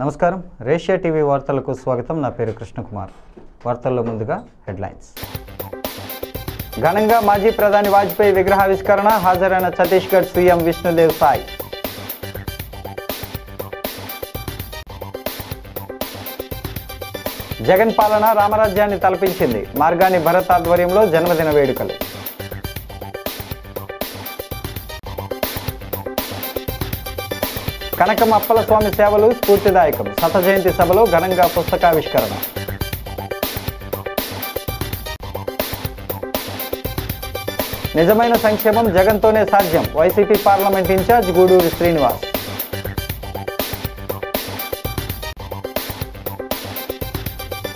నమస్కారం, రేషియా టీవీ వార్తలకు స్వాగతం. నా పేరు కృష్ణకుమార్. వార్తల్లో ముందుగా హెడ్లైన్స్. ఘనంగా మాజీ ప్రధాని వాజ్పేయి విగ్రహావిష్కరణ, హాజరైన ఛత్తీస్గఢ్ సీఎం విష్ణుదేవ్ సాయ్. జగన్ పాలన రామరాజ్యాన్ని తలపించింది, మార్గాని భరత్ ఆధ్వర్యంలో జన్మదిన వేడుకలు. కనకం అప్పల స్వామి సేవలు స్ఫూర్తిదాయకం, శత జయంతి సభలో ఘనంగా పుస్తకావిష్కరణ. నిజమైన సంక్షేమం జగన్తోనే సాధ్యం, YCP parliament incharge Guduri Srinivas.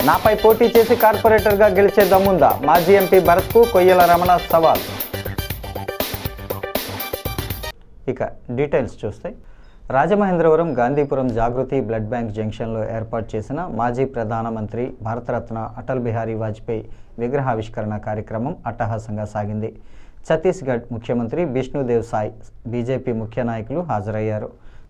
నాపై పోటీ చేసి కార్పొరేటర్గా గెలిచే దమ్ముందా, మాజీ ఎంపీ భరత్కు కొయ్యల రమణ సవాల్. ఇక డీటెయిల్స్ చూస్తే, రాజమహేంద్రవరం గాంధీపురం జాగృతి బ్లడ్ బ్యాంక్ జంక్షన్లో ఏర్పాటు చేసిన మాజీ ప్రధానమంత్రి భారతరత్న అటల్ బిహారీ వాజ్పేయి విగ్రహావిష్కరణ కార్యక్రమం అట్టహాసంగా సాగింది. ఛత్తీస్గఢ్ ముఖ్యమంత్రి బిష్ణుదేవ్ సాయ్, బీజేపీ ముఖ్య నాయకులు హాజరయ్యారు.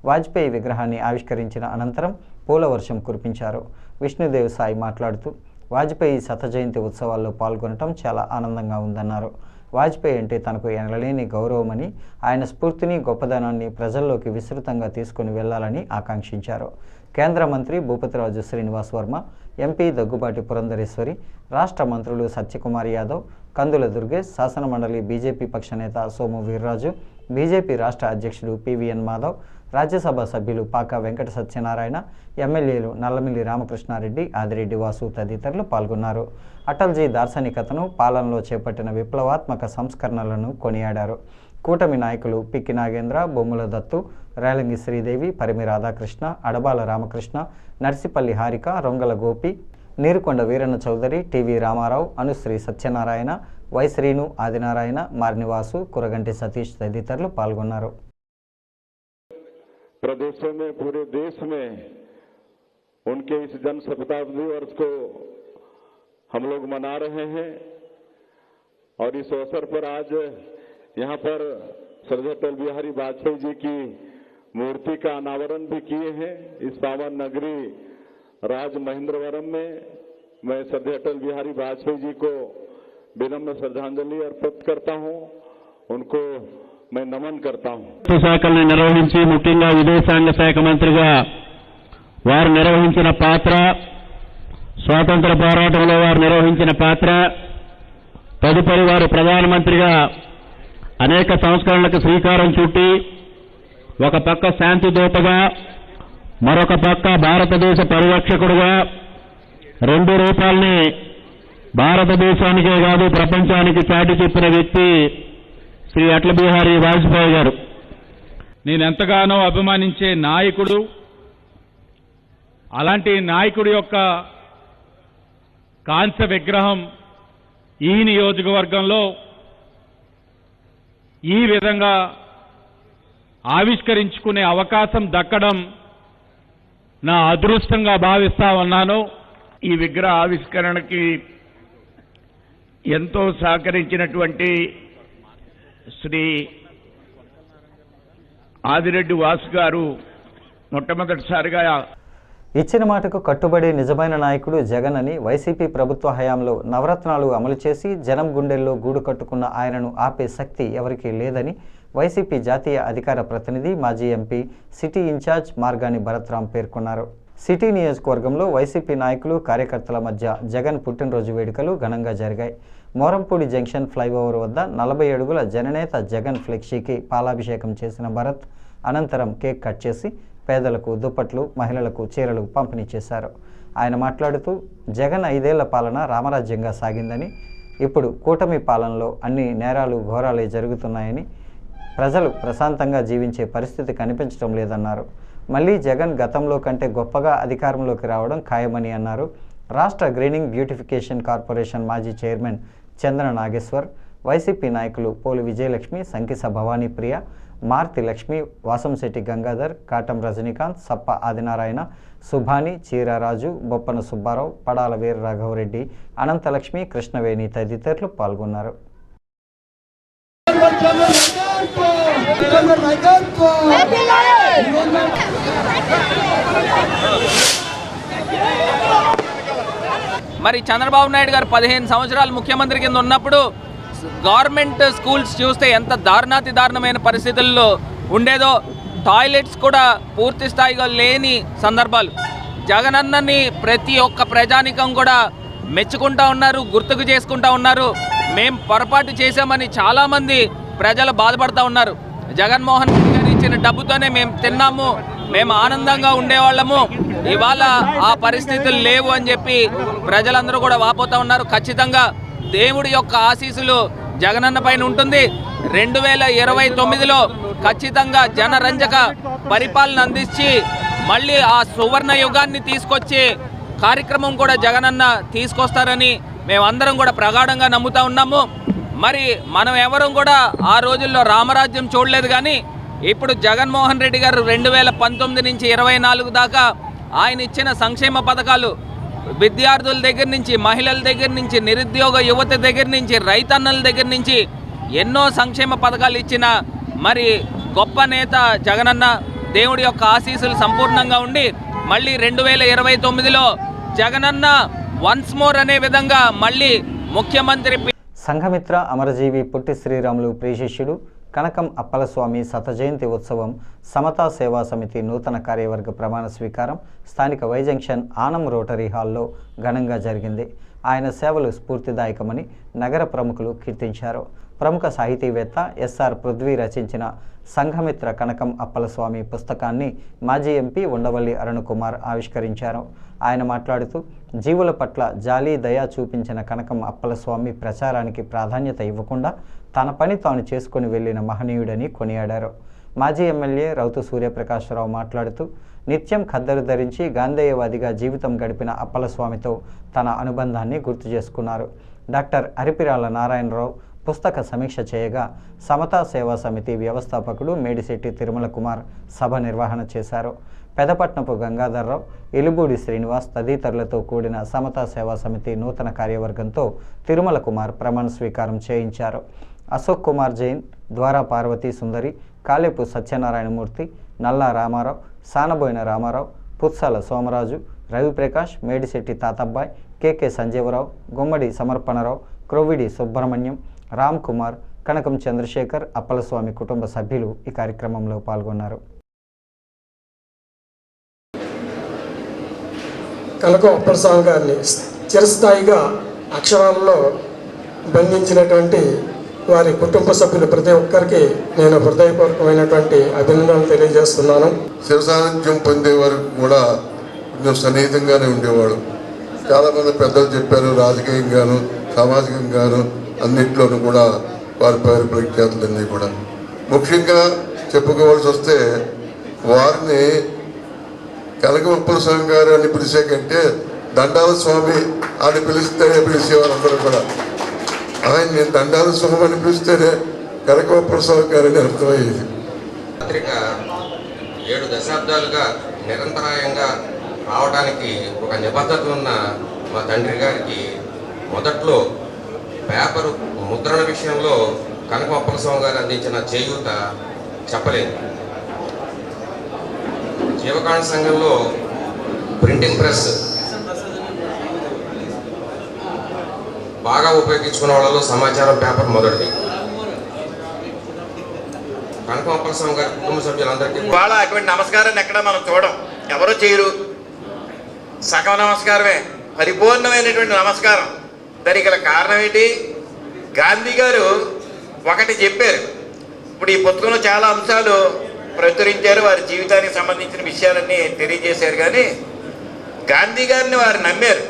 వాజ్పేయి విగ్రహాన్ని ఆవిష్కరించిన అనంతరం పూల వర్షం కురిపించారు. విష్ణుదేవ్ సాయ్ మాట్లాడుతూ, వాజ్పేయి శత జయంతి ఉత్సవాల్లో పాల్గొనడం చాలా ఆనందంగా ఉందన్నారు. వాజ్పేయి అంటే తనకు ఎనలేని గౌరవమని, ఆయన స్ఫూర్తిని, గొప్పదనాన్ని ప్రజల్లోకి విస్తృతంగా తీసుకుని వెళ్లాలని ఆకాంక్షించారు. కేంద్ర మంత్రి భూపతిరాజు శ్రీనివాస్ వర్మ, ఎంపీ దగ్గుబాటి పురంధరేశ్వరి, రాష్ట్ర మంత్రులు సత్యకుమార్ యాదవ్, కందుల దుర్గేష్, శాసనమండలి బీజేపీ పక్ష నేత సోము వీర్రాజు, బీజేపీ రాష్ట్ర అధ్యక్షుడు పివిఎన్ మాధవ్, రాజ్యసభ సభ్యులు పాక వెంకట సత్యనారాయణ, ఎమ్మెల్యేలు నల్లమిల్లి రామకృష్ణారెడ్డి, ఆదిరెడ్డి వాసు తదితరులు పాల్గొన్నారు. అటల్జీ దార్శనికతను, పాలనలో చేపట్టిన విప్లవాత్మక సంస్కరణలను కొనియాడారు. కూటమి నాయకులు పిక్కి నాగేంద్ర, బొమ్ముల దత్తు, రేలంగి శ్రీదేవి, పరిమి రాధాకృష్ణ, అడబాల రామకృష్ణ, నర్సిపల్లి హారిక, రొంగల గోపి, నీరుకొండ వీరన్న చౌదరి, టీవీ రామారావు, అనుశ్రీ సత్యనారాయణ, వై శ్రీను, ఆదినారాయణ, మార్నివాసు, కురగంటి సతీష్ తదితరులు పాల్గొన్నారు. प्रदेशों में, पूरे देश में उनके इस जन्म शताब्दी वर्ष को हम लोग मना रहे हैं और इस अवसर पर आज यहां पर श्रद्धेय अटल बिहारी वाजपेयी जी की मूर्ति का अनावरण भी किए हैं। इस पावन नगरी राजमहेंद्रवरम में मैं श्रद्धेय अटल बिहारी वाजपेयी जी को विनम्र श्रद्धांजलि अर्पित करता हूं, उनको मैं नमन करता हूं. శాఖల్ని నిర్వహించి, ముఖ్యంగా విదేశాంగ శాఖ మంత్రిగా వారు నిర్వహించిన పాత్ర, స్వాతంత్ర పోరాటంలో వారు నిర్వహించిన పాత్ర, తదుపరి వారు ప్రధానమంత్రిగా అనేక సంస్కరణలకు శ్రీకారం చుట్టి, ఒక పక్క శాంతి దూతగా, మరొక పక్క భారతదేశ పరిరక్షకుడుగా రెండు రూపాల్ని భారతదేశానికే కాదు ప్రపంచానికి చాటి చెప్పిన వ్యక్తి శ్రీ అటల్ బిహారీ వాజ్పేయి గారు. నేనెంతగానో అభిమానించే నాయకుడు. అలాంటి నాయకుడి యొక్క కాంస్య విగ్రహం ఈ నియోజకవర్గంలో ఈ విధంగా ఆవిష్కరించుకునే అవకాశం దక్కడం నా అదృష్టంగా భావిస్తా ఉన్నాను. ఈ విగ్రహ ఆవిష్కరణకి ఎంతో సహకరించినటువంటి శ్రీ ఆదిరెడ్డి వాసు గారు మొట్టమొదటిసారిగా ఇచ్చిన మాటకు కట్టుబడి నిజమైన నాయకుడు జగన్ అని, వైసీపీ ప్రభుత్వ హయాంలో నవరత్నాలు అమలు చేసి జనం గుండెల్లో గూడు కట్టుకున్న ఆయనను ఆపే శక్తి ఎవరికీ లేదని వైసీపీ జాతీయ అధికార ప్రతినిధి, మాజీ MP, city incharge Margani Bharatram పేర్కొన్నారు. సిటీ నియోజకవర్గంలో వైసీపీ నాయకులు, కార్యకర్తల మధ్య జగన్ పుట్టినరోజు వేడుకలు ఘనంగా జరిగాయి. మోరంపూడి జంక్షన్ ఫ్లైఓవర్ వద్ద 40 అడుగుల జననేత జగన్ ఫ్లెక్సీకి పాలాభిషేకం చేసిన భరత్ అనంతరం కేక్ కట్ చేసి పేదలకు దుప్పట్లు, మహిళలకు చీరలు పంపిణీ చేశారు. ఆయన మాట్లాడుతూ, జగన్ 5 ఏళ్ల పాలన రామరాజ్యంగా సాగిందని, ఇప్పుడు కూటమి పాలనలో అన్ని నేరాలు, ఘోరాలే జరుగుతున్నాయని, ప్రజలు ప్రశాంతంగా జీవించే పరిస్థితి కనిపించడం లేదన్నారు. మళ్లీ జగన్ గతంలో కంటే గొప్పగా అధికారంలోకి రావడం ఖాయమని అన్నారు. రాష్ట్ర గ్రీనింగ్ బ్యూటిఫికేషన్ కార్పొరేషన్ మాజీ చైర్మన్ చంద్ర నాగేశ్వర్, వైసీపీ నాయకులు పోలు విజయలక్ష్మి, సంకిస భవానీ ప్రియ, మార్తి లక్ష్మి, వాసంశెట్టి గంగాధర్, కాటం రజనీకాంత్, సప్ప ఆదినారాయణ, సుభాని, చీరారాజు, బొప్పన సుబ్బారావు, పడాల వీర రాఘవరెడ్డి, అనంతలక్ష్మి, కృష్ణవేణి తదితరులు పాల్గొన్నారు. नायकत्व మరి చంద్రబాబు నాయుడు గారు 15 సంవత్సరాలు ముఖ్యమంత్రి కింద ఉన్నప్పుడు గవర్నమెంట్ స్కూల్స్ చూస్తే ఎంత దారుణాతి దారుణమైన పరిస్థితుల్లో ఉండేదో, టాయిలెట్స్ కూడా పూర్తి స్థాయిగా లేని సందర్భాలు. జగనన్నని ప్రతి ఒక్క ప్రజానికం కూడా మెచ్చుకుంటా ఉన్నారు, గుర్తుకు చేసుకుంటా ఉన్నారు. మేం పొరపాటు చేశామని చాలామంది ప్రజలు బాధపడుతూ ఉన్నారు. జగన్మోహన్ రెడ్డి గారు ఇచ్చిన డబ్బుతోనే మేము తిన్నాము, మేము ఆనందంగా ఉండేవాళ్ళము, ఇవాళ ఆ పరిస్థితులు లేవు అని చెప్పి ప్రజలందరూ కూడా వాపోతూ ఉన్నారు. ఖచ్చితంగా దేవుడి యొక్క ఆశీస్సులు జగనన్న పైన ఉంటుంది. 2029లో ఖచ్చితంగా జనరంజక పరిపాలన అందించి మళ్ళీ ఆ సువర్ణ యుగాన్ని తీసుకొచ్చే కార్యక్రమం కూడా జగనన్న తీసుకొస్తారని మేమందరం కూడా ప్రగాఢంగా నమ్ముతా ఉన్నాము. మరి మనం ఎవరం కూడా ఆ రోజుల్లో రామరాజ్యం చూడలేదు, కానీ ఇప్పుడు జగన్మోహన్ రెడ్డి గారు 2019 నుంచి 24 దాకా ఆయన ఇచ్చిన సంక్షేమ పథకాలు విద్యార్థుల దగ్గర నుంచి, మహిళల దగ్గర నుంచి, నిరుద్యోగ యువత దగ్గర నుంచి, రైతన్నల దగ్గర నుంచి ఎన్నో సంక్షేమ పథకాలు ఇచ్చిన మరి గొప్ప నేత జగనన్న. దేవుడి యొక్క ఆశీస్సులు సంపూర్ణంగా ఉండి మళ్ళీ 2029లో జగనన్న వన్స్ మోర్ అనే విధంగా మళ్ళీ ముఖ్యమంత్రి. సంఘమిత్ర అమరజీవి పొట్టి శ్రీరాములు ప్రియశిష్యుడు కనకం అప్పలస్వామి శతజయంతి ఉత్సవం సమతా సేవా సమితి నూతన కార్యవర్గ ప్రమాణ స్వీకారం స్థానిక వై జంక్షన్ ఆనం రోటరీ హాల్లో ఘనంగా జరిగింది. ఆయన సేవలు స్ఫూర్తిదాయకమని నగర ప్రముఖులు కీర్తించారు. ప్రముఖ సాహితీవేత్త ఎస్ఆర్ పృథ్వీ రచించిన సంఘమిత్ర కనకం అప్పలస్వామి పుస్తకాన్ని మాజీ ఎంపీ ఉండవల్లి అరుణకుమార్ ఆవిష్కరించారు. ఆయన మాట్లాడుతూ జీవుల పట్ల జాలి దయ చూపించిన కనకం అప్పలస్వామి ప్రచారానికి ప్రాధాన్యత ఇవ్వకుండా తన పని తాను చేసుకుని వెళ్లిన మహనీయుడని కొనియాడారు. మాజీ ఎమ్మెల్యే రౌతు సూర్యప్రకాశ్రావు మాట్లాడుతూ నిత్యం ఖద్దరు ధరించి గాంధేయవాదిగా జీవితం గడిపిన అప్పలస్వామితో తన అనుబంధాన్ని గుర్తు చేసుకున్నారు. డాక్టర్ అరిపిరాల నారాయణరావు పుస్తక సమీక్ష చేయగా సమతా సేవా సమితి వ్యవస్థాపకుడు మేడిశెట్టి తిరుమల కుమార్ సభ నిర్వహణ చేశారు. పెదపట్నపు గంగాధర్రావు, ఎలుబూడి శ్రీనివాస్ తదితరులతో కూడిన సమతా సేవా సమితి నూతన కార్యవర్గంతో తిరుమల కుమార్ ప్రమాణ స్వీకారం చేయించారు. అశోక్ కుమార్ జైన్, ద్వారా పార్వతీ సుందరి, కాలేపు సత్యనారాయణమూర్తి, నల్లా రామారావు, సానబోయిన రామారావు, పుత్సాల సోమరాజు, రవిప్రకాష్, మేడిశెట్టి తాతబ్బాయ్, కెకే సంజీవరావు, గుమ్మడి సమర్పణరావు, క్రొవ్విడి సుబ్రహ్మణ్యం, రామ్ కుమార్, కనకం చంద్రశేఖర్, అప్పలస్వామి కుటుంబ సభ్యులు ఈ కార్యక్రమంలో పాల్గొన్నారు. కనకం అప్పలస్వామి గారిని చిరస్థాయిగా అక్షరాలలో బంధించినటువంటి వారి కుటుంబ సభ్యులు ప్రతి ఒక్కరికి నేను హృదయపూర్వకమైనటువంటి అభినందనలు తెలియజేస్తున్నాను. శివ సాన్నిధ్యం పొందేవారు కూడా కొంచెం సన్నిహితంగానే ఉండేవాడు. చాలామంది పెద్దలు చెప్పారు, రాజకీయంగాను సామాజికంగాను అన్నింటిలోనూ కూడా వారి పేరు ప్రఖ్యాతులన్నీ కూడా. ముఖ్యంగా చెప్పుకోవాల్సి వస్తే వారిని కనకం అప్పలస్వామి గారు అని పిలిచే కంటే దండాల స్వామి అని పిలిస్తేనే పిలిచేవారు అందరూ కూడా. ఆయన్ని దండాల స్వామి అని పిలిస్తేనే కనకం అప్పలస్వామి గారు అని అర్థమయ్యేది. పత్రిక 7 దశాబ్దాలుగా నిరంతరాయంగా రావడానికి ఒక నిబద్ధత ఉన్న మా తండ్రి గారికి మొదట్లో పేపరు ముద్రణ విషయంలో కనకం అప్పలస్వామి గారు అందించిన చేయూత చెప్పలేదు. జీవకాండ సంఘంలో ప్రింటింగ్ ప్రెస్ బాగా ఉపయోగించుకున్న వాళ్ళలో సమాచారం పేపర్ మొదటిది. కనకం అప్పలస్వామి గారి కుటుంబ సభ్యులందరికీ వాళ్ళ అటువంటి నమస్కారాన్ని ఎక్కడ మనం చూడం, ఎవరో చేయరు. సగం నమస్కారమే పరిపూర్ణమైనటువంటి నమస్కారం. దానికి గల కారణం ఏంటి? గాంధీ గారు ఒకటి చెప్పారు. ఇప్పుడు ఈ పుస్తకంలో చాలా అంశాలు ప్రచురించారు, వారి జీవితానికి సంబంధించిన విషయాలన్నీ తెలియజేశారు. కానీ గాంధీ గారిని వారు నమ్మారు.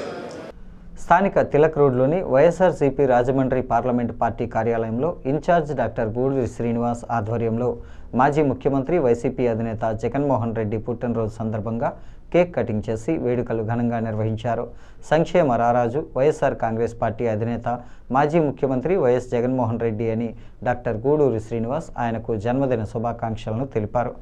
స్థానిక తిలక్ రోడ్లోని వైఎస్ఆర్సీపీ రాజమండ్రి పార్లమెంటు పార్టీ కార్యాలయంలో ఇన్ఛార్జ్ డాక్టర్ గూడూరి శ్రీనివాస్ ఆధ్వర్యంలో మాజీ ముఖ్యమంత్రి వైసీపీ అధినేత జగన్మోహన్ రెడ్డి పుట్టినరోజు సందర్భంగా కేక్ కటింగ్ చేసి వేడుకలు ఘనంగా నిర్వహించారు. సంక్షేమ రారాజు వైఎస్ఆర్ కాంగ్రెస్ పార్టీ అధినేత మాజీ ముఖ్యమంత్రి వైఎస్ జగన్మోహన్ రెడ్డి అని డాక్టర్ గూడూరి శ్రీనివాస్ ఆయనకు జన్మదిన శుభాకాంక్షలను తెలిపారు.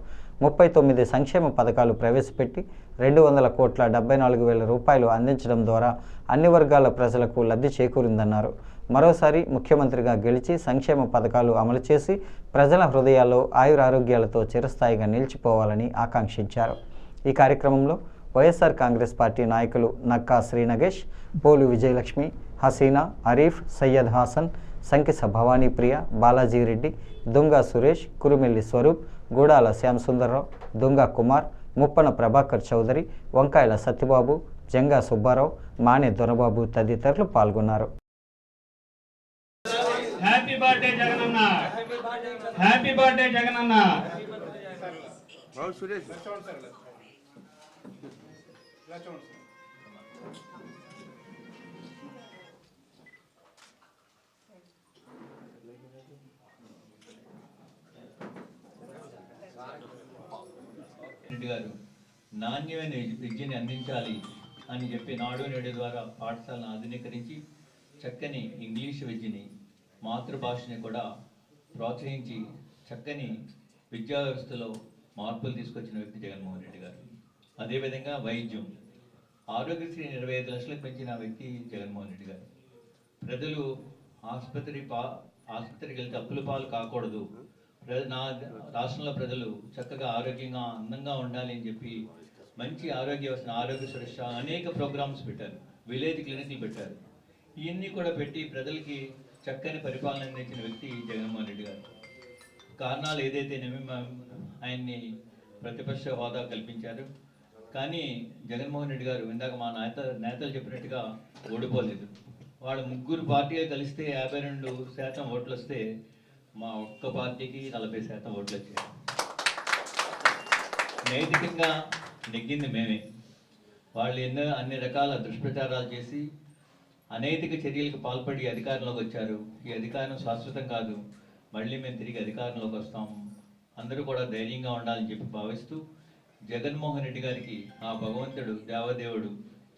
39 సంక్షేమ పథకాలు ప్రవేశపెట్టి 274,74,000 రూపాయలు అందించడం ద్వారా అన్ని వర్గాల ప్రజలకు లబ్ధి చేకూరిందన్నారు. మరోసారి ముఖ్యమంత్రిగా గెలిచి సంక్షేమ పథకాలు అమలు చేసి ప్రజల హృదయాల్లో ఆయురారోగ్యాలతో చిరస్థాయిగా నిలిచిపోవాలని ఆకాంక్షించారు. ఈ కార్యక్రమంలో వైఎస్ఆర్ కాంగ్రెస్ పార్టీ నాయకులు నక్కా శ్రీనగేష్, పోలు విజయలక్ష్మి, హసీనా, అరీఫ్, సయ్యద్ హాసన్, సంకిస భవానీప్రియ, బాలాజీరెడ్డి, దుంగా సురేష్, కురుమెల్లి స్వరూప్, గూడాల శ్యాంసుందర్రావు, దుంగా కుమార్, ముప్పన ప్రభాకర్ చౌదరి, వంకాయల సత్యబాబు, జంగా సుబ్బారావు, మానే దొరబాబు తదితరులు పాల్గొన్నారు. Happy birthday Jagananna, happy birthday Jagananna. Reddy గారు నాణ్యమైన విద్యని అందించాలి అని చెప్పి నాడు నేడు ద్వారా పాఠశాలను ఆధునీకరించి చక్కని ఇంగ్లీష్ విద్యని, మాతృభాషని కూడా ప్రోత్సహించి చక్కని విద్యా వ్యవస్థలో మార్పులు తీసుకొచ్చిన వ్యక్తి జగన్మోహన్ రెడ్డి గారు. అదేవిధంగా వైద్యం, ఆరోగ్యశ్రీ 25 లక్షలకు పెంచిన వ్యక్తి జగన్మోహన్ రెడ్డి గారు. ప్రజలు ఆసుపత్రికి వెళ్తే అప్పుల పాలు కాకూడదు, నా రాష్ట్రంలో ప్రజలు చక్కగా ఆరోగ్యంగా అందంగా ఉండాలి అని చెప్పి మంచి ఆరోగ్య వ్యవస్థ, ఆరోగ్య సురక్ష అనేక ప్రోగ్రామ్స్ పెట్టారు, విలేజ్ క్లినిక్లు పెట్టారు. ఇవన్నీ కూడా పెట్టి ప్రజలకి చక్కని పరిపాలన అందించిన వ్యక్తి జగన్మోహన్ రెడ్డి గారు. కారణాలు ఏదైతేనేమి ఆయన్ని ప్రతిపక్ష హోదా కల్పించారు. కానీ జగన్మోహన్ రెడ్డి గారు ఇందాక మా నేతలు చెప్పినట్టుగా ఓడిపోలేదు. వాళ్ళ ముగ్గురు పార్టీలు కలిస్తే 52% ఓట్లు వస్తే మా ఒక్క పార్టీకి 40% ఓట్లు వచ్చాయి. నైతికంగా నెగ్గింది మేమే. వాళ్ళు అన్ని రకాల దుష్ప్రచారాలు చేసి అనైతిక చర్యలకు పాల్పడి అధికారంలోకి వచ్చారు. ఈ అధికారం శాశ్వతం కాదు, మళ్ళీ మేము తిరిగి అధికారంలోకి వస్తాము, అందరూ కూడా ధైర్యంగా ఉండాలని చెప్పి భావిస్తూ జగన్మోహన్ రెడ్డి గారికి ఆ భగవంతుడు దేవదేవుడు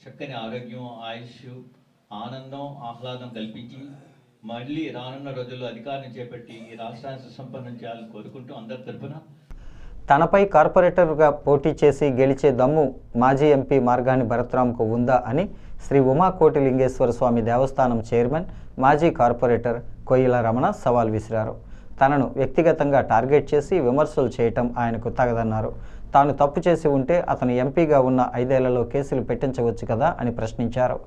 చక్కని ఆరోగ్యం, ఆయుష్, ఆనందం, ఆహ్లాదం కల్పించి మళ్ళీ రానున్న రోజుల్లో అధికారం చేపట్టి ఈ రాష్ట్రాన్ని సుసంపన్నం చేయాలని కోరుకుంటూ అందరి తరఫున తనపై కార్పొరేటర్గా పోటీ చేసి గెలిచే దమ్ము మాజీ ఎంపీ మార్గాని భరత్రామ్కు ఉందా అని శ్రీ ఉమాకోటి లింగేశ్వర స్వామి దేవస్థానం చైర్మన్, మాజీ కార్పొరేటర్ కొయ్యల రమణ సవాల్ విసిరారు. తనను వ్యక్తిగతంగా టార్గెట్ చేసి విమర్శలు చేయటం ఆయనకు తగదన్నారు. తాను తప్పు చేసి ఉంటే అతను ఎంపీగా ఉన్న 5 ఏళ్లలో కేసులు పెట్టించవచ్చు కదా అని ప్రశ్నించారు.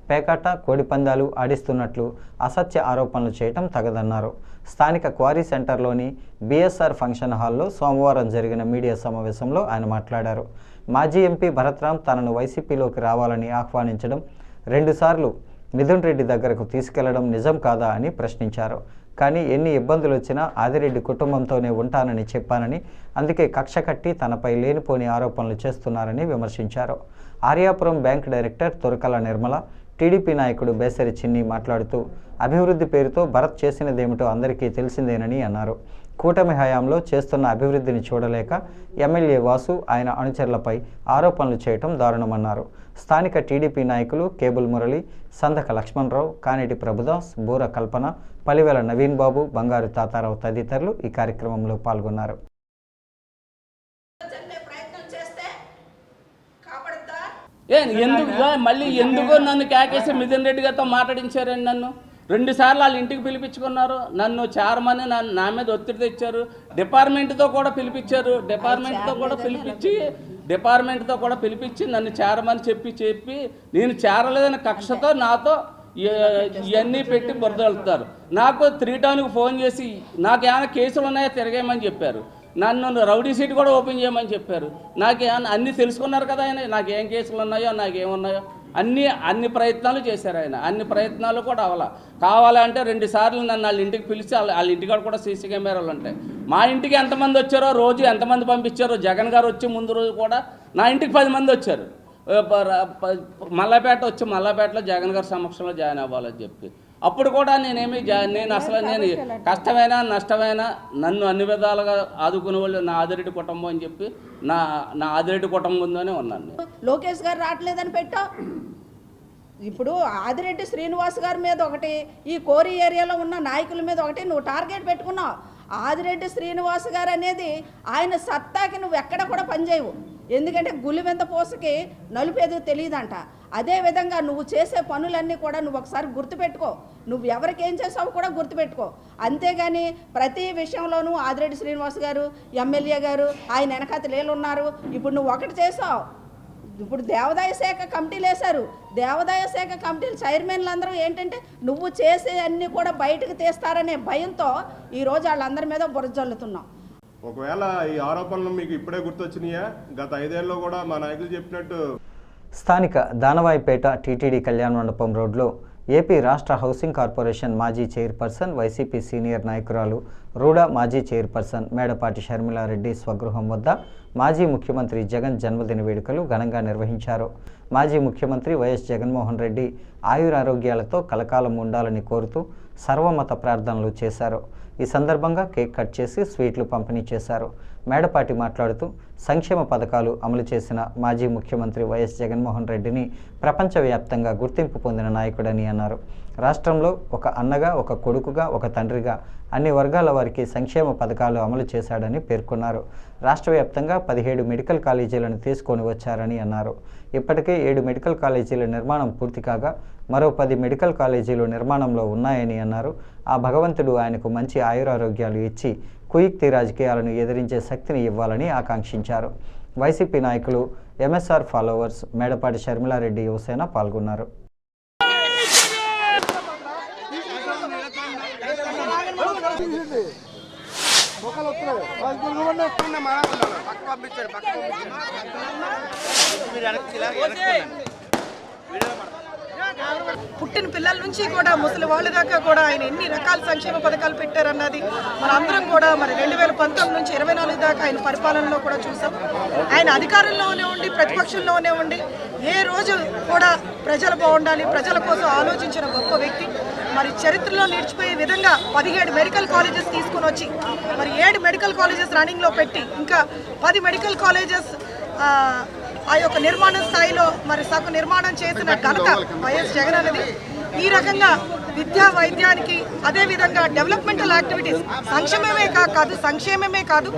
పేకాట, కోడిపందాలు ఆడిస్తున్నట్లు అసత్య ఆరోపణలు చేయటం తగదన్నారు. స్థానిక క్వారీ సెంటర్లోని బిఎస్ఆర్ ఫంక్షన్ హాల్లో సోమవారం జరిగిన మీడియా సమావేశంలో ఆయన మాట్లాడారు. మాజీ ఎంపీ భరత్రామ్ తనను వైసీపీలోకి రావాలని ఆహ్వానించడం, 2 సార్లు మిథున్ రెడ్డి దగ్గరకు తీసుకెళ్లడం నిజం కాదా అని ప్రశ్నించారు. కానీ ఎన్ని ఇబ్బందులు వచ్చినా ఆదిరెడ్డి కుటుంబంతోనే ఉంటానని చెప్పానని, అందుకే కక్ష కట్టి తనపై లేనిపోని ఆరోపణలు చేస్తున్నారని విమర్శించారు. Aryapuram bank director Turakala Nirmala, TDP నాయకుడు బేసరి చిన్ని మాట్లాడుతూ అభివృద్ధి పేరుతో భరత్ చేసినదేమిటో అందరికీ తెలిసిందేనని అన్నారు. కూటమి హయాంలో చేస్తున్న అభివృద్ధిని చూడలేక ఎమ్మెల్యే వాసు, ఆయన అనుచరులపై ఆరోపణలు చేయటం దారుణమన్నారు. స్థానిక టీడీపీ నాయకులు కేబుల్ మురళి, సందక లక్ష్మణరావు, కానేటి ప్రభుదాస్, బూర కల్పన, పలివేల నవీన్ బాబు, బంగారు తాతారావు తదితరులు ఈ కార్యక్రమంలో పాల్గొన్నారు. ఎందుకు నన్ను కేకేసి మిథున్ రెడ్డి గారితో మాట్లాడించారండి? నన్ను 2 సార్లు వాళ్ళ ఇంటికి పిలిపించుకున్నారు. నన్ను చారమని నా మీద ఒత్తిడి తెచ్చారు. డిపార్ట్మెంట్తో కూడా పిలిపించి నన్ను చేరమని చెప్పి నేను చేరలేదని కక్షతో నాతో ఇవన్నీ పెట్టి బురదలుతారు. నాకు 3 టౌన్కి ఫోన్ చేసి నాకు ఏమైనా కేసులు ఉన్నాయో తిరగేయమని చెప్పారు. నన్ను రౌడీ సీట్ కూడా ఓపెన్ చేయమని చెప్పారు. నాకేమన్నా అన్నీ తెలుసుకున్నారు కదా ఆయన, నాకేం కేసులు ఉన్నాయో నాకేమున్నాయో అన్ని ప్రయత్నాలు చేశారు ఆయన. అన్ని ప్రయత్నాలు కూడా కావాలంటే 2 సార్లు నన్ను వాళ్ళ ఇంటికి పిలిచి వాళ్ళ ఇంటికాడ కూడా సీసీ కెమెరాలు ఉంటాయి. మా ఇంటికి ఎంతమంది వచ్చారో, రోజు ఎంతమంది పంపించారో, జగన్ గారు వచ్చి ముందు రోజు కూడా నా ఇంటికి 10 మంది వచ్చారు. మల్లాపేటలో జగన్ గారి సమక్షంలో జాయిన్ అవ్వాలని చెప్పి అప్పుడు కూడా నేను కష్టమైనా నష్టమైనా నన్ను అన్ని విధాలుగా ఆదుకునే వాళ్ళు నా ఆదిరెడ్డి కుటుంబం అని చెప్పి నా ఆదిరెడ్డి కుటుంబంలోనే ఉన్నాను. లోకేష్ గారు రావట్లేదని పెట్టావు. ఇప్పుడు ఆదిరెడ్డి శ్రీనివాస్ గారి మీద ఒకటి, ఈ కోరి ఏరియాలో ఉన్న నాయకుల మీద ఒకటి నువ్వు టార్గెట్ పెట్టుకున్నావు. ఆదిరెడ్డి శ్రీనివాస్ గారు అనేది ఆయన సత్తాకి నువ్వు ఎక్కడ కూడా పనిచేయవు. ఎందుకంటే గులివెంత పోసకి నలుపేదో తెలియదంట. అదేవిధంగా నువ్వు చేసే పనులన్నీ కూడా నువ్వు ఒకసారి గుర్తుపెట్టుకో, నువ్వు ఎవరికి ఏం చేసావు కూడా గుర్తుపెట్టుకో. అంతేగాని ప్రతి విషయంలోనూ ఆదిరెడ్డి శ్రీనివాస్ గారు ఎమ్మెల్యే గారు ఆయన వెనకాతలు ఉన్నారు. ఇప్పుడు నువ్వు ఒకటి చేసావు, ఇప్పుడు దేవాదాయ శాఖ కమిటీలు వేశారు. దేవాదాయ శాఖ కమిటీలు చైర్మన్లు అందరూ ఏంటంటే నువ్వు చేసే అన్నీ కూడా బయటకు తీస్తారనే భయంతో ఈరోజు వాళ్ళందరి మీద బురద జల్లుతున్నాం. ఒకవేళ ఈ ఆరోపణలు మీకు ఇప్పుడే గుర్తొచ్చినాయా? గత 5 ఏళ్ళలో కూడా మా నాయకులు చెప్పినట్టు స్థానిక దానవాయిపేట టీటీడీ కళ్యాణ మండపం రోడ్లో ఏపీ రాష్ట్ర హౌసింగ్ కార్పొరేషన్ మాజీ చైర్పర్సన్, వైసీపీ సీనియర్ నాయకురాలు రూడా మాజీ చైర్పర్సన్ మేడపాటి షర్మిలారెడ్డి స్వగృహం వద్ద మాజీ ముఖ్యమంత్రి జగన్ జన్మదిన వేడుకలు ఘనంగా నిర్వహించారు. మాజీ ముఖ్యమంత్రి వైఎస్ జగన్మోహన్ రెడ్డి ఆయురారోగ్యాలతో కలకాలం ఉండాలని కోరుతూ సర్వమత ప్రార్థనలు చేశారు. ఈ సందర్భంగా కేక్ కట్ చేసి స్వీట్లు పంపిణీ చేశారు. మేడపాటి మాట్లాడుతూ సంక్షేమ పథకాలు అమలు చేసిన మాజీ ముఖ్యమంత్రి వైఎస్ జగన్మోహన్ రెడ్డిని ప్రపంచవ్యాప్తంగా గుర్తింపు పొందిన నాయకుడని అన్నారు. రాష్ట్రంలో ఒక అన్నగా, ఒక కొడుకుగా, ఒక తండ్రిగా అన్ని వర్గాల వారికి సంక్షేమ పథకాలు అమలు చేశాడని పేర్కొన్నారు. రాష్ట్ర వ్యాప్తంగా 17 మెడికల్ కాలేజీలను తీసుకొని వచ్చారని అన్నారు. ఇప్పటికే 7 మెడికల్ కాలేజీల నిర్మాణం పూర్తి కాగా మరో 10 మెడికల్ కాలేజీలు నిర్మాణంలో ఉన్నాయని అన్నారు. ఆ భగవంతుడు ఆయనకు మంచి ఆయురారోగ్యాలు ఇచ్చి కుయుక్తి రాజకీయాలను ఎదిరించే శక్తిని ఇవ్వాలని ఆకాంక్షించారు. వైసీపీ నాయకులు, ఎంఎస్ఆర్ ఫాలోవర్స్, మేడపాటి షర్మిలారెడ్డి యువసేన పాల్గొన్నారు. పుట్టిన పిల్లల నుంచి కూడా ముసలి వాళ్ళ దాకా కూడా ఆయన ఎన్ని రకాల సంక్షేమ పథకాలు పెట్టారన్నది మనందరం కూడా మరి 2019 నుంచి 24 దాకా ఆయన పరిపాలనలో కూడా చూసాం. ఆయన అధికారంలోనే ఉండి ప్రతిపక్షంలోనే ఉండి ఏ రోజు కూడా ప్రజలు బాగుండాలి, ప్రజల కోసం ఆలోచించిన గొప్ప వ్యక్తి. మరి చరిత్రలో నిలిచిపోయే విధంగా 17 మెడికల్ కాలేజెస్ తీసుకుని వచ్చి మరి 7 మెడికల్ కాలేజెస్ రన్నింగ్లో పెట్టి ఇంకా 10 మెడికల్ కాలేజెస్ ఆ యొక్క నిర్మాణ స్థాయిలో మరి సగం నిర్మాణం చేసిన ఘనత వైఎస్ జగన్ అనేది. ఈ రకంగా విద్యా వైద్యానికి అదేవిధంగా డెవలప్మెంటల్ యాక్టివిటీస్ సంక్షేమమే కాదు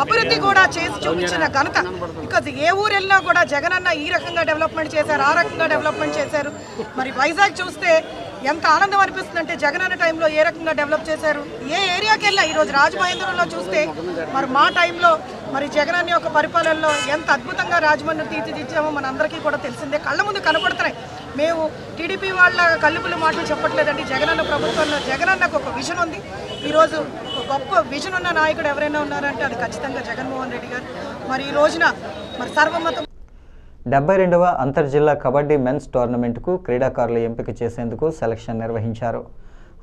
అభివృద్ధి కూడా చేసి చూపించిన ఘనత. బికాజ్ ఏ ఊరు వెళ్ళినా కూడా జగన్ అన్న ఈ రకంగా డెవలప్మెంట్ చేశారు, ఆ రకంగా డెవలప్మెంట్ చేశారు. మరి వైజాగ్ చూస్తే ఎంత ఆనందం అనిపిస్తుంది అంటే జగన్ అన్న టైంలో ఏ రకంగా డెవలప్ చేశారు. ఏ ఏరియాకి వెళ్ళినా ఈరోజు రాజమహేంద్రంలో చూస్తే మరి మా టైంలో మరి జగన్ అన్న యొక్క పరిపాలనలో ఎంత అద్భుతంగా రాజమండ్రి తీర్చిదిద్దామో మనందరికీ కూడా తెలిసిందే, కళ్ళ ముందు కనపడుతున్నాయి. మేము టీడీపీ వాళ్ళ కల్లుపులు మాటలు చెప్పట్లేదండి. జగనన్న ప్రభుత్వంలో జగనన్నకు ఒక విజన్ ఉంది. ఈరోజు ఒక గొప్ప విజన్ ఉన్న నాయకుడు ఎవరైనా ఉన్నారంటే అది ఖచ్చితంగా జగన్మోహన్ రెడ్డి గారు. మరి ఈ రోజున మరి సర్వమతం 72వ అంతర్జిల్లా కబడ్డీ మెన్స్ టోర్నమెంట్కు క్రీడాకారులు ఎంపిక చేసేందుకు సెలక్షన్ నిర్వహించారు.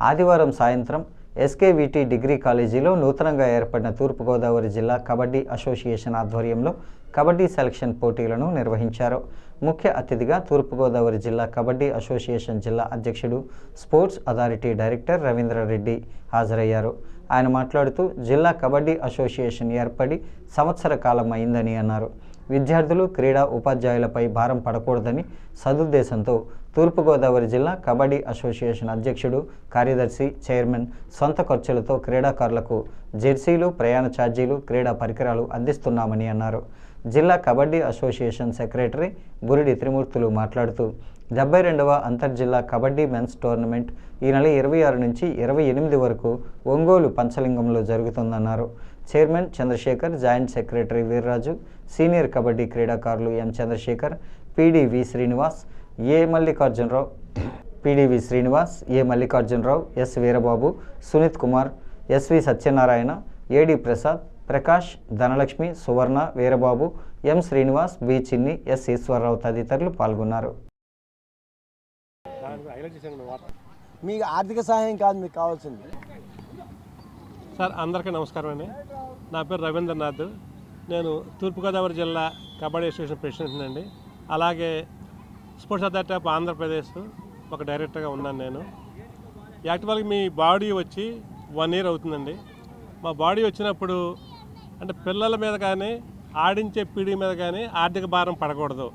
ఆదివారం సాయంత్రం ఎస్కేవిటి డిగ్రీ కాలేజీలో నూతనంగా ఏర్పడిన తూర్పుగోదావరి జిల్లా కబడ్డీ అసోసియేషన్ ఆధ్వర్యంలో కబడ్డీ సెలక్షన్ పోటీలను నిర్వహించారు. ముఖ్య అతిథిగా తూర్పుగోదావరి జిల్లా కబడ్డీ అసోసియేషన్ జిల్లా అధ్యక్షుడు, స్పోర్ట్స్ అథారిటీ డైరెక్టర్ రవీంద్రారెడ్డి హాజరయ్యారు. ఆయన మాట్లాడుతూ జిల్లా కబడ్డీ అసోసియేషన్ ఏర్పడి సంవత్సర కాలం అయిందని అన్నారు. విద్యార్థులు, క్రీడా ఉపాధ్యాయులపై భారం పడకూడదని సదుద్దేశంతో తూర్పుగోదావరి జిల్లా కబడ్డీ అసోసియేషన్ అధ్యక్షుడు, కార్యదర్శి, చైర్మన్ సొంత ఖర్చులతో క్రీడాకారులకు జెర్సీలు, ప్రయాణ ఛార్జీలు, క్రీడా పరికరాలు అందిస్తున్నామని అన్నారు. జిల్లా కబడ్డీ అసోసియేషన్ సెక్రటరీ బురిడి త్రిమూర్తులు మాట్లాడుతూ 72వ అంతర్జిల్లా కబడ్డీ మెన్స్ టోర్నమెంట్ ఈ నెల 26 నుంచి 28 వరకు ఒంగోలు పంచలింగంలో జరుగుతుందన్నారు. Chairman Chandrasekhar, joint secretary Veerraju, senior kabaddi క్రీడాకారులు M Chandrasekhar, PDV Srinivas, A Mallikarjunarao, S Veerababu, Suneeth Kumar, SV Satyanarayana, AD Prasad, Prakash, Dhanalakshmi, Suvarna, Veerababu, M Srinivas, B Chinni, S Eswararao తదితరులు పాల్గొన్నారు. మీకు ఆర్థిక సహాయం కాదు మీకు కావాల్సింది. సార్ అందరికీ నమస్కారం అండి. నా పేరు రవీంద్రనాథ్. నేను తూర్పుగోదావరి జిల్లా కబడ్డీ అసోసియేషన్ ప్రెసిడెంట్ అండి. అలాగే స్పోర్ట్స్ అథారిటీ ఆఫ్ ఆంధ్రప్రదేశ్ ఒక డైరెక్టర్గా ఉన్నాను నేను. యాక్చువల్గా మీ బాడీ వచ్చి 1 year అవుతుందండి. మా బాడీ వచ్చినప్పుడు అంటే పిల్లల మీద కానీ ఆడించే పీడి మీద కానీ ఆర్థిక భారం పడకూడదు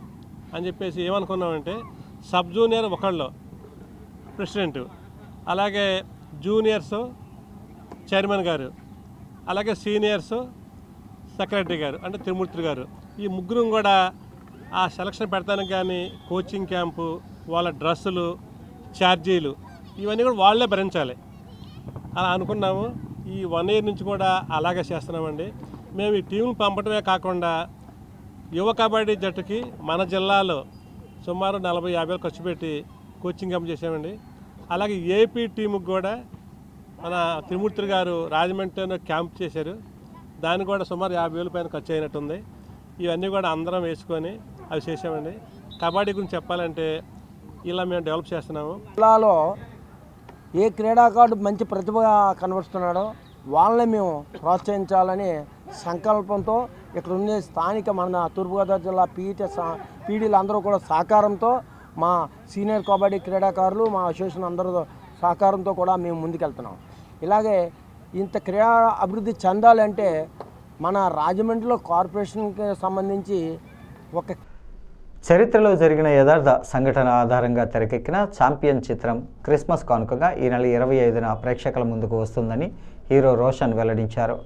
అని చెప్పేసి ఏమనుకున్నామంటే సబ్ జూనియర్ ఒకళ్ళు ప్రెసిడెంట్, అలాగే జూనియర్స్ చైర్మన్ గారు, అలాగే సీనియర్స్ సెక్రటరీ గారు అంటే త్రిమూర్తి గారు, ఈ ముగ్గురు కూడా ఆ సెలక్షన్ పెడతానికి కానీ కోచింగ్ క్యాంపు, వాళ్ళ డ్రెస్సులు, ఛార్జీలు ఇవన్నీ కూడా వాళ్ళే భరించాలి. అలా అనుకున్నాము. ఈ 1 year నుంచి కూడా అలాగే చేస్తున్నామండి. మేము ఈ టీంను పంపడమే కాకుండా యువ కబడ్డీ జట్టుకి మన జిల్లాలో సుమారు 40-50 ఖర్చు పెట్టి కోచింగ్ క్యాంప్ చేసామండి. అలాగే ఏపీ టీముకి కూడా మన త్రిమూర్తి గారు రాజమండ్రిలో క్యాంప్ చేశారు. దానికి కూడా సుమారు 50,000 పైన ఖర్చు అయినట్టుంది. ఇవన్నీ కూడా అందరం వేసుకొని అవి చేసామండి. కబడ్డీ గురించి చెప్పాలంటే ఇలా మేము డెవలప్ చేస్తున్నాము. జిల్లాలో ఏ క్రీడాకారుడు మంచి ప్రతిభ కనబరుస్తున్నాడో వాళ్ళని మేము ప్రోత్సహించాలని సంకల్పంతో ఇక్కడ ఉండే స్థానిక మన తూర్పుగోదావరి జిల్లా పీడీలు అందరూ కూడా సహకారంతో, మా సీనియర్ కబడ్డీ క్రీడాకారులు, మా అసోసియేషన్ అందరూ సహకారంతో కూడా మేము ముందుకెళ్తున్నాం. ఇలాగే ఇంత క్రీడా అభివృద్ధి చెందాలంటే మన రాజమండ్రిలో కార్పొరేషన్కి సంబంధించి ఒక చరిత్రలో జరిగిన యథార్థ సంఘటన ఆధారంగా తెరకెక్కిన ఛాంపియన్ చిత్రం క్రిస్మస్ కానుకగా ఈ నెల 25న ప్రేక్షకుల ముందుకు వస్తుందని హీరో రోషన్ వెల్లడించారు.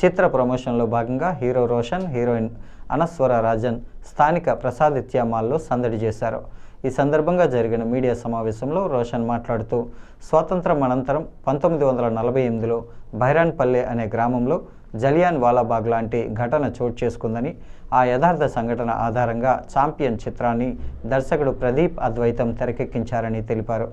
చిత్ర ప్రమోషన్లో భాగంగా హీరో రోషన్, హీరోయిన్ అనస్వర రాజన్ స్థానిక ప్రసాదిత్య మాల్లో సందడి చేశారు. ఈ సందర్భంగా జరిగిన మీడియా సమావేశంలో రోషన్ మాట్లాడుతూ, స్వాతంత్రం అనంతరం 1948లో బైరాన్పల్లె అనే గ్రామంలో జలియాన్ వాలాబాగ్ లాంటి ఘటన చోటు చేసుకుందని, ఆ యథార్థ సంఘటన ఆధారంగా ఛాంపియన్ చిత్రాన్ని దర్శకుడు ప్రదీప్ అద్వైతం తెరకెక్కించారని తెలిపారు.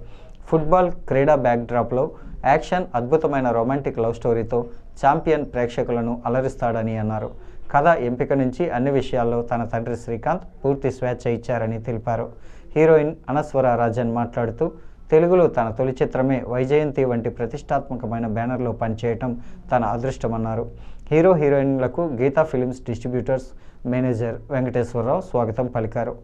ఫుట్బాల్ క్రీడా బ్యాక్డ్రాప్లో యాక్షన్, అద్భుతమైన రొమాంటిక్ లవ్ స్టోరీతో ఛాంపియన్ ప్రేక్షకులను అలరిస్తాడని అన్నారు. కథ ఎంపిక నుంచి అన్ని విషయాల్లో తన తండ్రి శ్రీకాంత్ పూర్తి స్వేచ్ఛ ఇచ్చారని తెలిపారు. హీరోయిన్ అనస్వర రాజన్ మాట్లాడుతూ, తెలుగులో తన తొలి చిత్రమే వైజయంతి వంటి ప్రతిష్టాత్మకమైన బ్యానర్లో పనిచేయటం తన అదృష్టమన్నారు. హీరో హీరోయిన్లకు Geetha Films distributors manager Venkateswararao స్వాగతం పలికారు.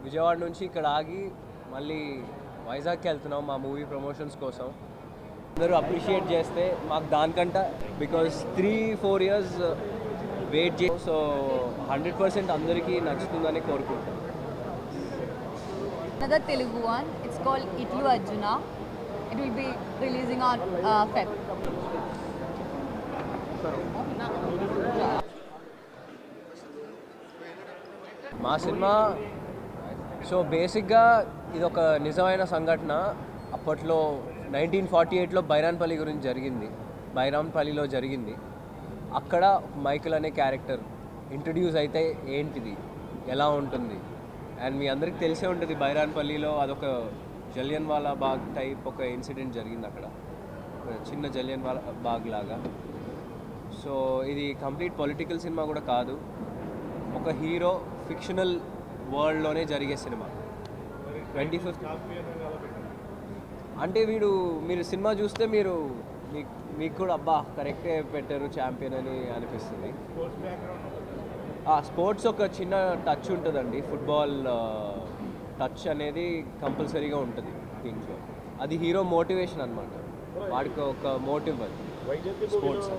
విజయవాడ నుంచి ఇక్కడ ఆగి మళ్ళీ వైజాగ్కి వెళ్తున్నాం మా మూవీ ప్రమోషన్స్ కోసం. అందరూ అప్రిషియేట్ చేస్తే మాకు దానికంట, బికాజ్ 3-4 years వెయిట్ చేసి, సో 100% అందరికీ నచ్చుతుందని కోరుకుంటాం. Another Telugu one, it's called Itlu Arjuna. It will be releasing on Feb. మా సినిమా సో బేసిక్గా ఇది ఒక నిజమైన సంఘటన. అప్పట్లో 1948లో బైరాన్పల్లి గురించి జరిగింది. బైరాన్పల్లిలో జరిగింది. అక్కడ మైకిల్ అనే క్యారెక్టర్ ఇంట్రడ్యూస్ అయితే ఏంటిది, ఎలా ఉంటుంది, అండ్ మీ అందరికి తెలిసే ఉంటుంది బైరాన్పల్లిలో అదొక జలియన్ వాలా బాగ్ టైప్ ఒక ఇన్సిడెంట్ జరిగింది అక్కడ, చిన్న జలియన్ వాలా బాగ్ లాగా. సో ఇది కంప్లీట్ పొలిటికల్ సినిమా కూడా కాదు, ఒక హీరో ఫిక్షనల్ వరల్డ్లోనే జరిగే సినిమా. 25th అంటే మీరు సినిమా చూస్తే మీకు కూడా అబ్బా కరెక్టే పెట్టారు ఛాంపియన్ అని అనిపిస్తుంది. స్పోర్ట్స్ ఒక చిన్న టచ్ ఉంటుందండి, ఫుట్బాల్ టచ్ అనేది కంపల్సరీగా ఉంటుంది దీంట్లో. అది హీరో మోటివేషన్ అనమాట, వాడికి ఒక మోటివ్ అది sports.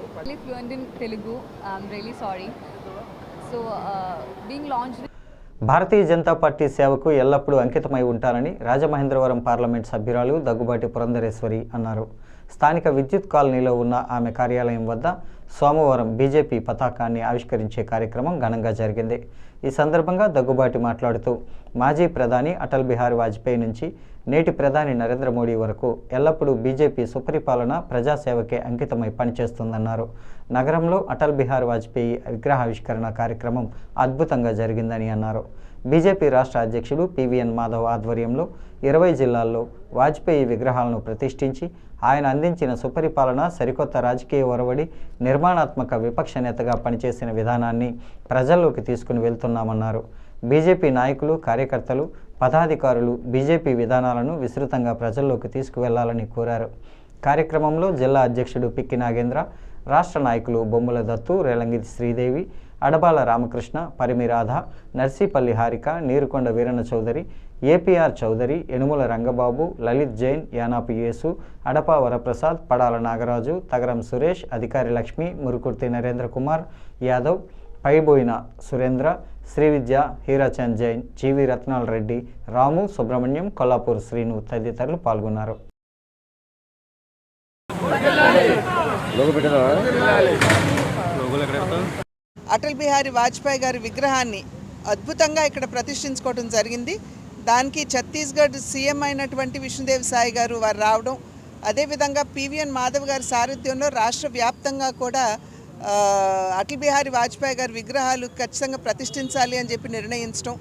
Fluent in Telugu, I'm really sorry. So being launched. Bharatiya Janata party సేవకు ఎల్లప్పుడూ అంకితమై ఉంటారని రాజమహేంద్రవరం పార్లమెంట్ సభ్యురాలు దగ్గుబాటి పురంధరేశ్వరి అన్నారు. స్థానిక విద్యుత్ కాలనీలో ఉన్న ఆమె కార్యాలయం వద్ద సోమవారం బీజేపీ పతాకాన్ని ఆవిష్కరించే కార్యక్రమం ఘనంగా జరిగింది. ఈ సందర్భంగా దగ్గుబాటి మాట్లాడుతూ, మాజీ ప్రధాని అటల్ బిహారీ వాజ్పేయి నుంచి నేటి ప్రధాని నరేంద్ర మోడీ వరకు ఎల్లప్పుడూ బీజేపీ సుపరిపాలన, ప్రజాసేవకే అంకితమై పనిచేస్తుందన్నారు. నగరంలో అటల్ బిహారీ వాజ్పేయి విగ్రహావిష్కరణ కార్యక్రమం అద్భుతంగా జరిగిందని అన్నారు. బీజేపీ రాష్ట్ర అధ్యక్షుడు పివిఎన్ మాధవ్ ఆధ్వర్యంలో 20 జిల్లాల్లో వాజ్పేయి విగ్రహాలను ప్రతిష్ఠించి ఆయన అందించిన సుపరిపాలన, సరికొత్త రాజకీయ ఒరవడి, నిర్మాణాత్మక విపక్ష నేతగా పనిచేసిన విధానాన్ని ప్రజల్లోకి తీసుకుని వెళ్తున్నామన్నారు. బీజేపీ నాయకులు, కార్యకర్తలు, పదాధికారులు బీజేపీ విధానాలను విస్తృతంగా ప్రజల్లోకి తీసుకువెళ్లాలని కోరారు. కార్యక్రమంలో జిల్లా అధ్యక్షుడు పిక్కి నాగేంద్ర, రాష్ట్ర నాయకులు బొమ్మల దత్తు, రేలంగితి శ్రీదేవి, అడబాల రామకృష్ణ, పరిమి రాధ, నర్సీపల్లి హారిక, నీరుకొండ వీరన్న చౌదరి, ఏపీఆర్ చౌదరి, యనుమల రంగబాబు, లలిత్ జైన్, యానాపు యేసు, అడపా వరప్రసాద్, పడాల నాగరాజు, తగరం సురేష్, అధికారి లక్ష్మి, మురుకుర్తి నరేంద్ర కుమార్ యాదవ్, పైబోయిన సురేంద్ర, శ్రీవిద్య, హీరాచంద్ జైన్, జీవి రత్నాల్ రెడ్డి, రాము, సుబ్రహ్మణ్యం, కొల్లాపూర్ శ్రీను తదితరులు పాల్గొన్నారు. అటల్ బిహారీ వాజ్పేయి గారి విగ్రహాన్ని అద్భుతంగా ఇక్కడ ప్రతిష్ఠించుకోవడం జరిగింది. దానికి ఛత్తీస్గఢ్ సీఎం అయినటువంటి విష్ణుదేవ్ సాయి గారు వారు రావడం, అదేవిధంగా పివిఎన్ మాధవ్ గారి సారథ్యంలో రాష్ట్ర వ్యాప్తంగా కూడా అటల్ బిహారీ వాజ్పేయి గారి విగ్రహాలు ఖచ్చితంగా ప్రతిష్ఠించాలి అని చెప్పి నిర్ణయించడం,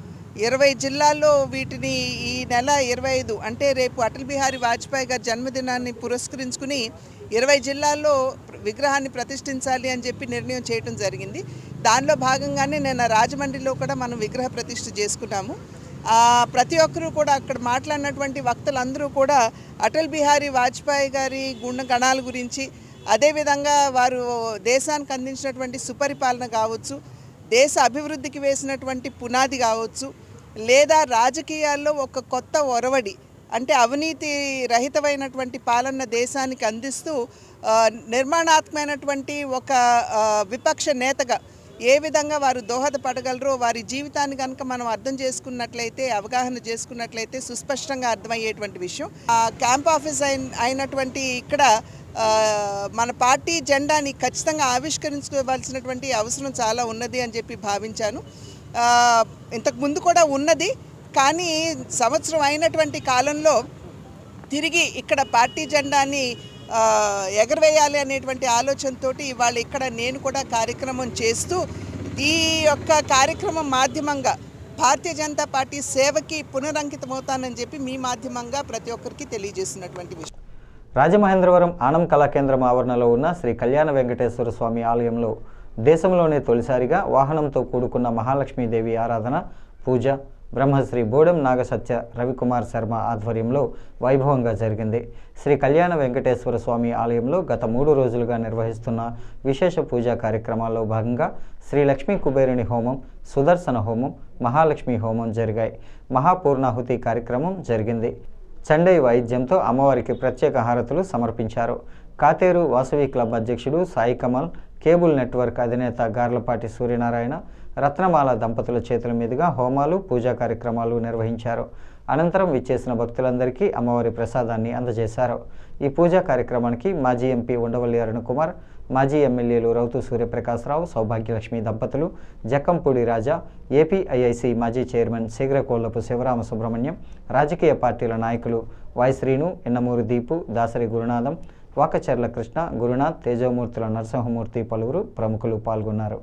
20 జిల్లాల్లో వీటిని ఈ నెల 25 అంటే రేపు అటల్ బిహారీ వాజ్పేయి గారి జన్మదినాన్ని పురస్కరించుకుని 20 జిల్లాల్లో విగ్రహాన్ని ప్రతిష్ఠించాలి అని చెప్పి నిర్ణయం చేయడం జరిగింది. దానిలో భాగంగానే నిన్న రాజమండ్రిలో కూడా మనం విగ్రహ ప్రతిష్ఠ చేసుకున్నాము. ప్రతి ఒక్కరూ కూడా అక్కడ మాట్లాడినటువంటి వక్తలందరూ కూడా అటల్ బిహారీ వాజ్పేయి గారి గుణగణాల గురించి, అదేవిధంగా వారు దేశానికి అందించినటువంటి సుపరిపాలన కావచ్చు, దేశ అభివృద్ధికి వేసినటువంటి పునాది కావచ్చు, లేదా రాజకీయాల్లో ఒక కొత్త ఒరవడి అంటే అవినీతి రహితమైనటువంటి పాలన దేశానికి అందిస్తూ నిర్మాణాత్మకమైనటువంటి ఒక విపక్ష నేతగా ఏ విధంగా వారు దోహదపడగలరో వారి జీవితాన్ని కనుక మనం అర్థం చేసుకున్నట్లయితే, అవగాహన చేసుకున్నట్లయితే సుస్పష్టంగా అర్థమయ్యేటువంటి విషయం. క్యాంప్ ఆఫీస్ అయినటువంటి ఇక్కడ మన పార్టీ జెండాని ఖచ్చితంగా ఆవిష్కరించుకోవాల్సినటువంటి అవసరం చాలా ఉన్నది అని చెప్పి భావించాను. ఇంతకు ముందు కూడా ఉన్నది, కానీ సంవత్సరం అయినటువంటి కాలంలో తిరిగి ఇక్కడ పార్టీ జెండాని ఎగరవేయాలి అనేటువంటి ఆలోచనతో ఇవాళ ఇక్కడ నేను కూడా కార్యక్రమం చేస్తూ ఈ యొక్క కార్యక్రమం మాధ్యమంగా భారతీయ జనతా పార్టీ సేవకి పునరంకితమవుతానని చెప్పి మీ మాధ్యమంగా ప్రతి ఒక్కరికి తెలియజేస్తున్నటువంటి విషయం. రాజమహేంద్రవరం ఆనం కళాకేంద్రం ఆవరణలో ఉన్న శ్రీ కళ్యాణ వెంకటేశ్వర స్వామి ఆలయంలో దేశంలోనే తొలిసారిగా వాహనంతో కూడుకున్న మహాలక్ష్మీదేవి ఆరాధన, పూజ బ్రహ్మశ్రీ బోడెం నాగసత్య రవికుమార్ శర్మ ఆధ్వర్యంలో వైభవంగా జరిగింది. శ్రీ కళ్యాణ వెంకటేశ్వర స్వామి ఆలయంలో గత 3 రోజులుగా నిర్వహిస్తున్న విశేష పూజా కార్యక్రమాల్లో భాగంగా శ్రీ లక్ష్మీ కుబేరుని హోమం, సుదర్శన హోమం, మహాలక్ష్మి హోమం జరిగాయి. మహాపూర్ణాహుతి కార్యక్రమం జరిగింది. చండై వాయిద్యంతో అమ్మవారికి ప్రత్యేక హారతులు సమర్పించారు. కాతేరు వాసవి క్లబ్ అధ్యక్షుడు సాయి కమల్, కేబుల్ నెట్వర్క్ అధినేత గార్లపాటి సూర్యనారాయణ, రత్నమాల దంపతుల చేతుల మీదుగా హోమాలు, పూజా కార్యక్రమాలు నిర్వహించారు. అనంతరం విచ్చేసిన భక్తులందరికీ అమ్మవారి ప్రసాదాన్ని అందజేశారు. ఈ పూజా కార్యక్రమానికి మాజీ ఎంపీ ఉండవల్లి అరుణకుమార్, మాజీ ఎమ్మెల్యేలు రౌతు సూర్యప్రకాశ్రావు, సౌభాగ్యలక్ష్మి దంపతులు, జక్కంపూడి రాజా, ఏపీఐఐసి మాజీ చైర్మన్ శీఘ్రకోళ్లపు శివరామ సుబ్రహ్మణ్యం, రాజకీయ పార్టీల నాయకులు వై శ్రీను, ఎన్నమూరు దీపు, దాసరి గురునాథం, వాకచర్ల కృష్ణ, గురునాథ్, తేజమూర్తుల నరసింహమూర్తి పలువురు ప్రముఖులు పాల్గొన్నారు.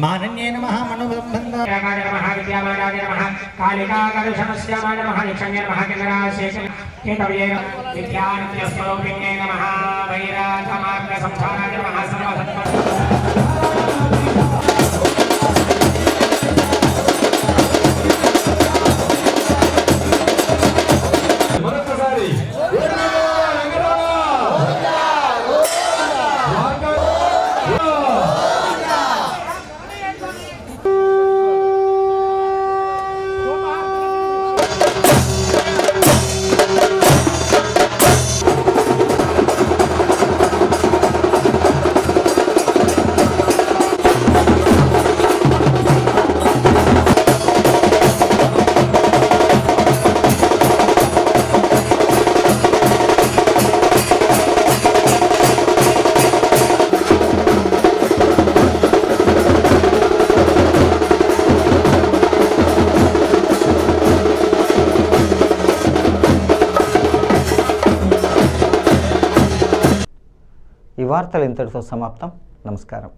मानन्ये नमः मनोबन्धनाय नमः विद्यामानाय नमः कालिकाकलशमस्यामाय नमः लक्ष्म्ये नमः केन्द्राशेषे केतव्ये विद्यानित्यस्वरूपिणे नमः वैरागमार्गसंसाराय नमः ఈ వార్తలు ఇంతటితో సమాప్తం. నమస్కారం.